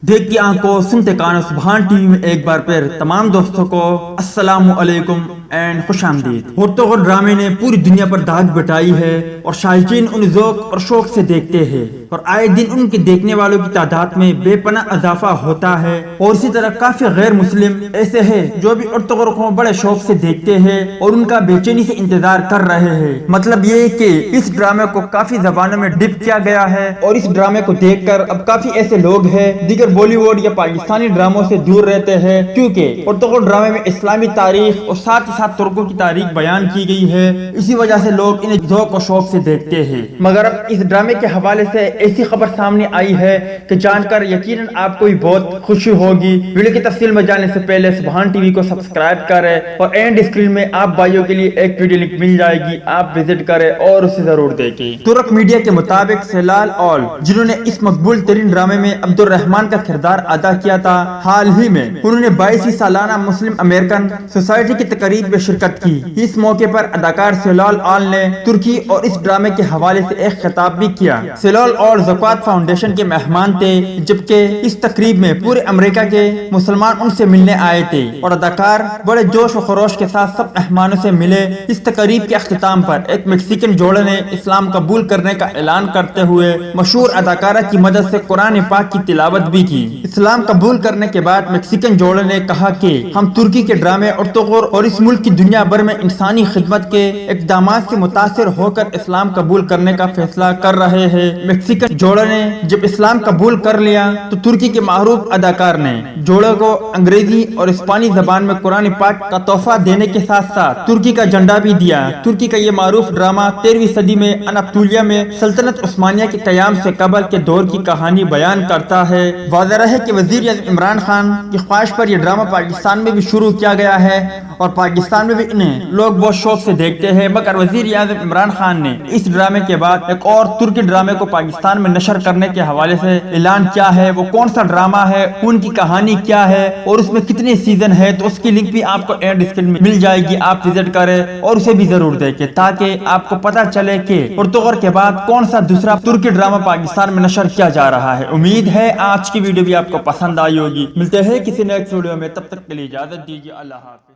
دیکھ کی آنکھوں سنتے کانوں سبحان ٹی وی میں ایک بار پھر تمام دوستوں کو السلام علیکم اینڈ خوش آمدید۔ ہورتوغر ڈرامے نے پوری دنیا پر داغ بٹائی ہے اور شائقین ان ذوق اور شوق سے دیکھتے ہیں اور آئے دن ان کے دیکھنے والوں کی تعداد میں بے پناہ اضافہ ہوتا ہے، اور اسی طرح کافی غیر مسلم ایسے ہیں جو بھی ہورتوغر کو بڑے شوق سے دیکھتے ہیں اور ان کا بے چینی سے انتظار کر رہے ہیں۔ مطلب یہ کہ اس ڈرامے کو کافی زبانوں میں ڈب کیا گیا ہے اور اس ڈرامے کو دیکھ کر اب کافی ایسے لوگ ہیں دیگر بالی ووڈ یا پاکستانی ڈراموں سے دور رہتے ہیں، کیونکہ ہورتوغر ڈرامے میں اسلامی تاریخ اور ساتھ ہی ساتھ ترکوں کی تاریخ بیان کی گئی ہے، اسی وجہ سے لوگ انہیں ذوق و شوق سے دیکھتے ہیں۔ مگر اب اس ڈرامے کے حوالے سے ایسی خبر سامنے آئی ہے کہ جان کر یقیناً آپ کو بھی بہت خوشی ہوگی۔ ویڈیو کی تفصیل میں جانے سے پہلے سبحان ٹی وی کو سبسکرائب کریں اور اینڈ اسکرین میں آپ بھائیوں کے لیے ایک ویڈیو لنک مل جائے گی، آپ وزٹ کریں اور اسے ضرور دیکھیں۔ ترک میڈیا کے مطابق سیلال اول، جنہوں نے اس مقبول ترین ڈرامے میں عبد الرحمان کا کردار ادا کیا تھا، حال ہی میں انہوں نے 22ویں سالانہ مسلم امریکن سوسائٹی کی تقریب میں شرکت کی۔ اس موقع پر اداکار سیلال اول نے ترکی اور اس ڈرامے کے حوالے سے ایک خطاب بھی کیا۔ سیلال اول زکوات فاؤنڈیشن کے مہمان تھے، جبکہ اس تقریب میں پورے امریکہ کے مسلمان ان سے ملنے آئے تھے اور اداکار بڑے جوش و خروش کے ساتھ سب مہمانوں سے ملے۔ اس تقریب کے اختتام پر ایک میکسیکن جوڑے نے اسلام قبول کرنے کا اعلان کرتے ہوئے مشہور اداکارہ کی مدد سے قرآن پاک کی تلاوت بھی کی۔ اسلام قبول کرنے کے بعد میکسیکن جوڑے نے کہا کہ ہم ترکی کے ڈرامے ہورتوغر اور اس ملک کی دنیا بھر میں انسانی خدمت کے اقدامات سے متاثر ہو کر اسلام قبول کرنے کا فیصلہ کر رہے ہیں۔ میکسیکن جوڑے نے جب اسلام قبول کر لیا تو ترکی کے معروف اداکار نے جوڑے کو انگریزی اور اسپانی زبان میں قرآن پاک کا تحفہ دینے کے ساتھ ساتھ ترکی کا جھنڈا بھی دیا۔ ترکی کا یہ معروف ڈرامہ 13ویں صدی میں اناطولیہ میں سلطنت عثمانیہ کے قیام سے قبل کے دور کی کہانی بیان کرتا ہے۔ واضح ہے کہ وزیر اعظم عمران خان کی خواہش پر یہ ڈرامہ پاکستان میں بھی شروع کیا گیا ہے اور پاکستان میں بھی انہیں لوگ بہت شوق سے دیکھتے ہیں، مگر وزیر اعظم عمران خان نے اس ڈرامے کے بعد ایک اور ترکی ڈرامے کو پاکستان میں نشر کرنے کے حوالے سے اعلان کیا ہے۔ وہ کون سا ڈرامہ ہے، ان کی کہانی کیا ہے اور اس میں کتنے سیزن ہے، تو اس کی لنک بھی آپ کو اینڈ اسکرین میں مل جائے گی، آپ وزٹ کریں اور اسے بھی ضرور دیکھیں تاکہ آپ کو پتہ چلے کہ ہورتوغر کے بعد کون سا دوسرا ترکی ڈرامہ پاکستان میں نشر کیا جا رہا ہے۔ امید ہے آج کی ویڈیو بھی آپ کو پسند آئی ہوگی۔ ملتے ہیں کسی نیکسٹ ویڈیو میں، تب تک کے لیے اجازت دیجیے، اللہ حافظ۔